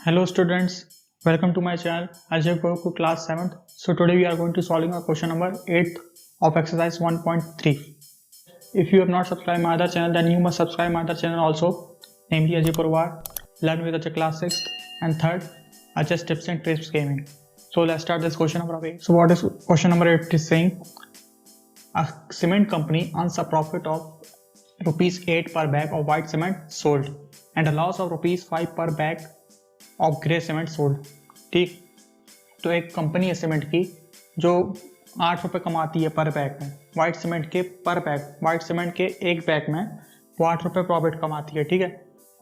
Hello students, welcome to my channel Ajay Purwar class 7th. So today we are going to solving a question number 8 of exercise 1.3. If you have not subscribed my other channel, then you must subscribe my other channel also, namely Ajay Purwar, Learn with Ajay class 6th and 3rd, Ajay's Tips and Tricks Gaming. So let's start this question number 8. So what is question number 8 is saying? A cement company earns a profit of rupees 8 per bag of white cement sold and a loss of rupees 5 per bag of grey cement sold. ठीक, तो एक company है cement की जो 8 रुपये कमाती है पर बैग में, वाइट सीमेंट के पर बैग, वाइट सीमेंट के एक बैग में वो 8 रुपये प्रॉफिट कमाती है. ठीक है,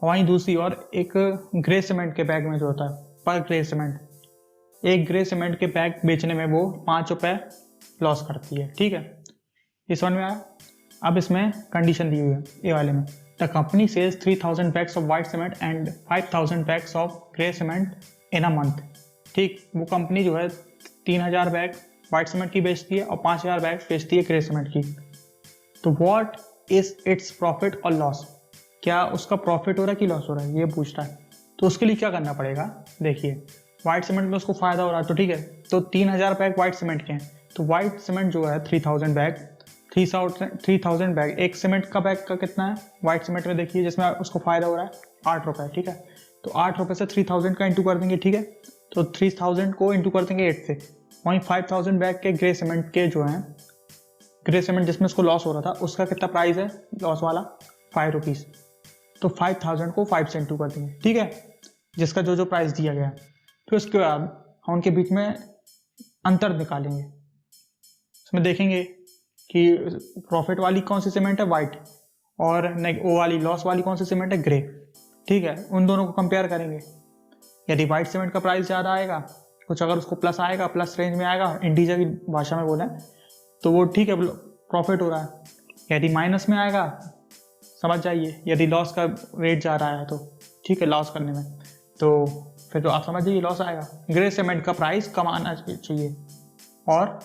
वहीं दूसरी ओर एक ग्रे सीमेंट के बैग में जो होता है पर ग्रे सीमेंट, एक ग्रे सीमेंट के बैग बेचने में वो 5 रुपये लॉस करती है. ठीक है, इस वन में आया. अब इसमें कंडीशन दी हुई है ए वाले में, The company sells 3,000 bags of white cement and 5,000 bags of grey cement in a month. ठीक, वो कंपनी जो है 3,000 बैग वाइट सीमेंट की बेचती है और 5,000 बैग बेचती है ग्रे सीमेंट की. तो व्हाट इज इट्स प्रॉफिट और लॉस? क्या उसका प्रॉफिट हो रहा है कि लॉस हो रहा है, ये पूछ रहा है. तो उसके लिए क्या करना पड़ेगा? देखिए, वाइट सीमेंट में उसको फायदा हो रहा है, तो ठीक है, तो 3,000 बैग वाइट सीमेंट के हैं, तो वाइट सीमेंट जो है 3,000 बैग, 3,000 बैग, एक सीमेंट का बैग का कितना है वाइट सीमेंट में, देखिए, जिसमें उसको फायदा हो रहा है 8 रुपये. ठीक है, तो 8 रुपये से 3,000 का इंटू कर देंगे. ठीक है, तो 3,000 को इंटू कर देंगे 8 से. वहीं 5,000 बैग के ग्रे सीमेंट के जो हैं, ग्रे सीमेंट जिसमें उसको लॉस हो रहा था, उसका कितना प्राइस है लॉस वाला? 5 रुपीज़. तो 5,000 को 5 से इंटू कर देंगे. ठीक है, जिसका जो जो प्राइस दिया गया. फिर उसके बाद हम उनके बीच में अंतर निकालेंगे. उसमें देखेंगे कि प्रॉफिट वाली कौन सी सीमेंट है, वाइट, और वो वाली लॉस वाली कौन सी सीमेंट है, ग्रे. ठीक है, उन दोनों को कंपेयर करेंगे. यदि वाइट सीमेंट का प्राइस ज़्यादा आएगा, कुछ अगर उसको प्लस आएगा, प्लस रेंज में आएगा, इंटीजर की भाषा में बोलें, तो वो ठीक है, प्रॉफिट हो रहा है. यदि माइनस में आएगा, समझ जाइए, यदि लॉस का रेट जा रहा है तो ठीक है, लॉस करने में, तो फिर तो आप समझ जाइए लॉस आएगा. ग्रे सीमेंट का प्राइस कम आना चाहिए और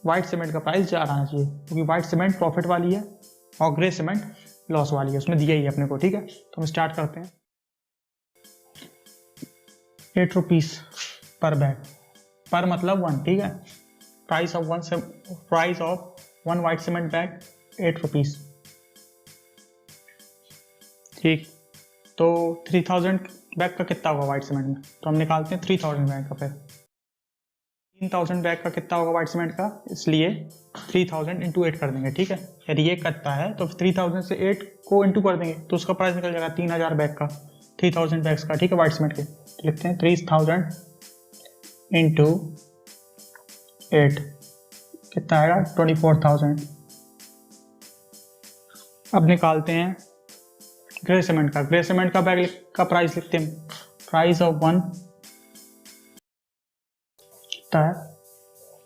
वाइट सीमेंट का प्राइस ज़्यादा आना चाहिए, क्योंकि वाइट सीमेंट प्रॉफिट वाली है और ग्रे सीमेंट लॉस वाली है. उसमें दिया ही है अपने को. ठीक है, तो हम स्टार्ट करते हैं. 8 रुपीज़ पर बैग, पर मतलब 1. ठीक है, price of one white cement bag 8 rupees. ठीक, तो 3,000 बैग का कितना होगा वाइट सीमेंट में, तो हम निकालते हैं 3,000 बैग का. फिर 3,000 बैग का कितना होगा वाइट सीमेंट का, इसलिए 3,000 इंटू 8 कर देंगे. ठीक है, यदि ये करता है तो 3,000 से 8 को इंटू कर देंगे, तो उसका प्राइस निकल जाएगा 3,000 बैग का, 3,000 बैग्स का. ठीक है, वाइट सीमेंट के. तो लिखते हैं 3,000 इंटू 8 कितना आएगा, 24,000. अब निकालते हैं ग्रे सीमेंट का. ग्रे सीमेंट का बैग का प्राइस लिखते हैं, प्राइस ऑफ 1 है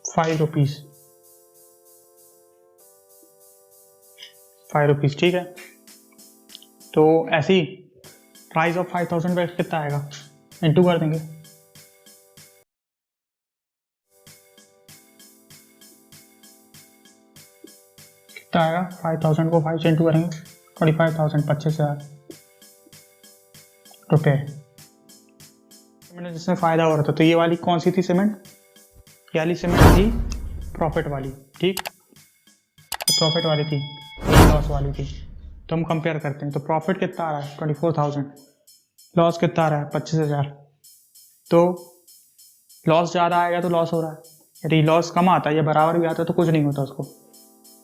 5 रुपीज़. 5 रुपीज़. ठीक है, तो ऐसे ही प्राइस ऑफ 5,000 बैग कितना आएगा, इंटू कर देंगे. कितना आएगा, 5,000 को 5 से इंटू करेंगे, 25,000, 25,000 रुपये. मैंने जिसमें फ़ायदा हो रहा था, तो ये वाली कौन सी थी सीमेंट, ये वाली सीमेंट थी प्रॉफिट वाली. ठीक, प्रॉफिट वाली थी, लॉस वाली थी. तो हम कंपेयर करते हैं, तो प्रॉफिट कितना आ रहा है 24,000, लॉस कितना आ रहा है 25,000. तो लॉस ज़्यादा आएगा तो लॉस हो रहा है, यदि लॉस कम आता है या बराबर भी आता है तो कुछ नहीं होता उसको.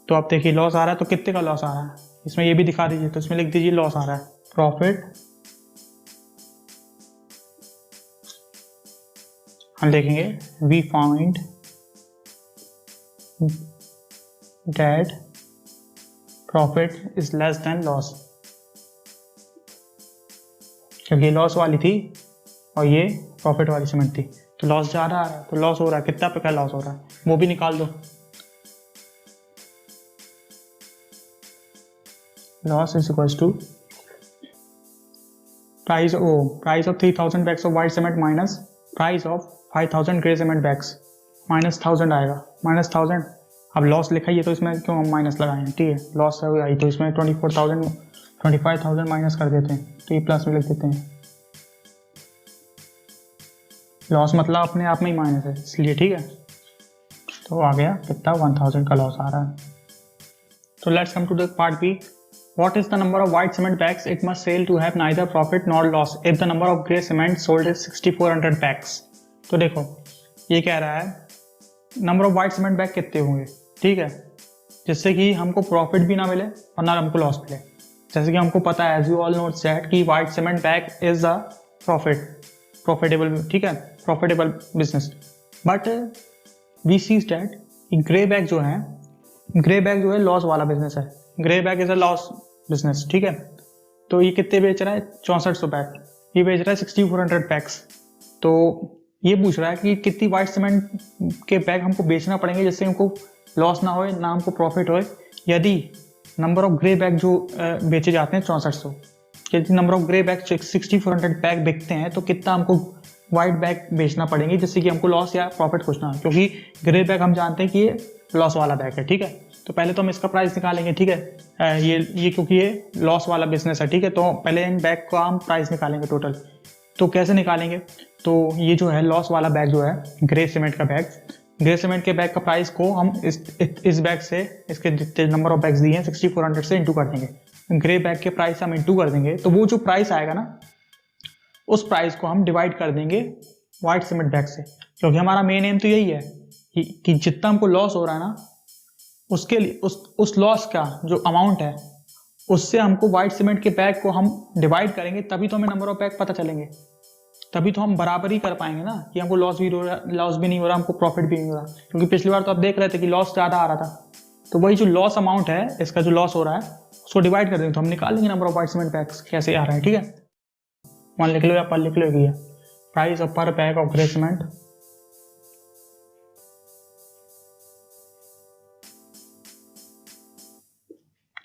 तो आप देखिए लॉस आ रहा है, तो कितने का लॉस आ रहा है, इसमें ये भी दिखा दीजिए. तो इसमें लिख दीजिए लॉस आ रहा है, प्रॉफिट. हम देखेंगे we find that profit is less than loss, क्योंकि लॉस वाली थी और ये प्रॉफिट वाली सीमेंट थी, तो लॉस ज़्यादा आ रहा है, तो लॉस हो रहा है. कितना पे लॉस हो रहा है वो भी निकाल दो. Loss is equals to price of 3,000 bags of white cement minus price of 5,000 grey cement bags, minus 1,000 आएगा, माइनस 1,000. अब लॉस लिखा ही है तो इसमें क्यों हम माइनस लगाएं. ठीक है, लॉस आई तो इसमें 24,000 25,000 माइनस कर देते हैं, तो ये प्लस में लिख देते हैं. लॉस मतलब अपने आप में ही माइनस है इसलिए, ठीक है। तो आ गया कितना, 1000 का लॉस आ रहा है। तो let's come to the part B. What is the number of white cement bags it must sell to have neither profit nor loss if the number of grey cement sold is 6400 bags? तो देखो ये कह रहा है number of white cement bag कितने होंगे, ठीक है, जिससे कि हमको प्रॉफिट भी ना मिले और ना हमको लॉस मिले। जैसे कि हमको पता है, as you all know that, कि white cement bag is a profitable, ठीक है, profitable business. But we sees that grey bag जो है लॉस वाला बिजनेस है। Grey bag is a loss business, ठीक है। तो ये कितने बेच रहा है, 6400 बैग, ये बेच रहा है 6400 बैग्स। तो ये पूछ रहा है कि कितनी वाइट सीमेंट के बैग हमको बेचना पड़ेंगे जिससे हमको लॉस ना हो ना हमको प्रॉफिट हो, यदि नंबर ऑफ ग्रे बैग जो बेचे जाते हैं 6400, यदि number of grey bag 6400 bag बिकते हैं तो कितना हमको वाइट बैग बेचना पड़ेंगे जिससे कि हमको लॉस या प्रॉफिट कुछ ना हो, क्योंकि ग्रे बैग हम जानते हैं कि ये लॉस वाला बैग है, ठीक है। तो पहले तो हम इसका प्राइस निकालेंगे, ठीक है। ये क्योंकि ये लॉस वाला बिजनेस है, ठीक है, तो पहले इन बैग का हम प्राइस निकालेंगे टोटल। तो कैसे निकालेंगे, तो ये जो है लॉस वाला बैग जो है ग्रे सीमेंट का बैग, ग्रे सीमेंट के बैग का प्राइस को हम इस बैग से, इसके जितने नंबर ऑफ बैग्स दिए हैं 6400 से इंटू कर देंगे। ग्रे बैग के प्राइस हम इंटू कर देंगे, तो वो जो प्राइस आएगा ना, उस प्राइस को हम डिवाइड कर देंगे वाइट सीमेंट बैग से, क्योंकि हमारा मेन एम तो यही है कि जितना हमको लॉस हो रहा है ना, उसके लिए उस लॉस का जो अमाउंट है उससे हमको वाइट सीमेंट के बैग को हम डिवाइड करेंगे, तभी तो हमें नंबर ऑफ बैग पता चलेंगे, तभी तो हम बराबर ही कर पाएंगे ना, कि हमको लॉस भी नहीं हो रहा, हमको प्रॉफिट भी नहीं हो रहा। क्योंकि पिछली बार तो आप देख रहे थे कि लॉस ज़्यादा आ रहा था। तो वही जो लॉस अमाउंट है, इसका जो लॉस हो रहा है उसको डिवाइड कर देंगे, तो हम निकाल लेंगे number of white cement bags कैसे आ रहा है, ठीक है। 1 लिख लो या पर लिख लो, ये प्राइस ऑफ पर बैग ऑफ ग्रे सीमेंट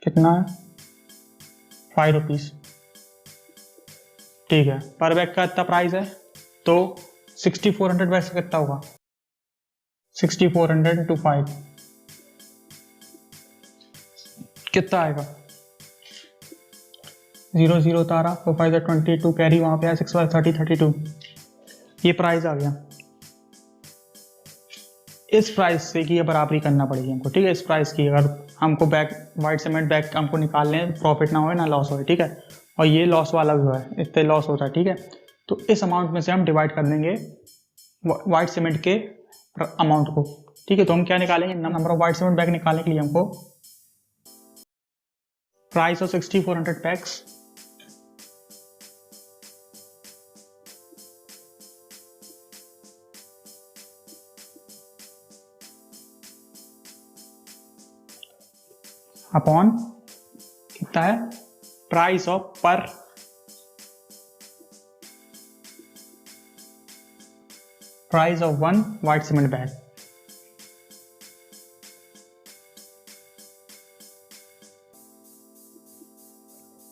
कितना है, 5 रुपीज, ठीक है। पर बैग का इतना प्राइस है, तो 6400 बैग का कितना होगा, 6400 × 5 कितना आएगा, 0 0 उतारा, 4 5 22, कैरी वहां पे आया, 6 5 30 32, ये प्राइस आ गया। इस प्राइस से की ये बराबरी करना पड़ेगी हमको, ठीक है। इस प्राइस की अगर हमको बैग वाइट सीमेंट बैग हमको निकालने हैं, प्रॉफिट ना हो ना लॉस हो, ठीक है। और ये लॉस वाला जो है, इतने लॉस होता है, ठीक है। तो इस अमाउंट में से हम डिवाइड कर देंगे वाइट सीमेंट के अमाउंट को, ठीक है। तो हम क्या निकालेंगे, number of white cement bag निकालने के लिए हमको प्राइस ऑफ 6400 बैग्स अपॉन कितना है, प्राइस ऑफ पर price of 1 white cement bag.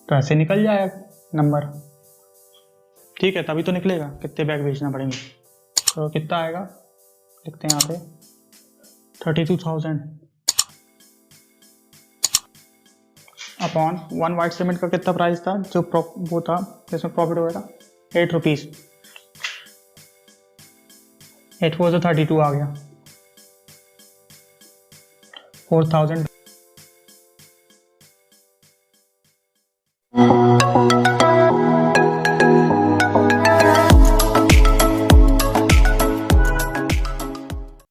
तो ऐसे निकल जाएगा नंबर, ठीक है। तभी तो निकलेगा कितने बैग बेचना पड़ेंगे। तो कितना आएगा, लिखते हैं यहाँ पे 32,000 अपॉन 1 वाइट सीमेंट का कितना प्राइस था, जो वो था जिसमें प्रॉफिट हुआ था 8 रुपीज, 8 4 32 आ गया, 4000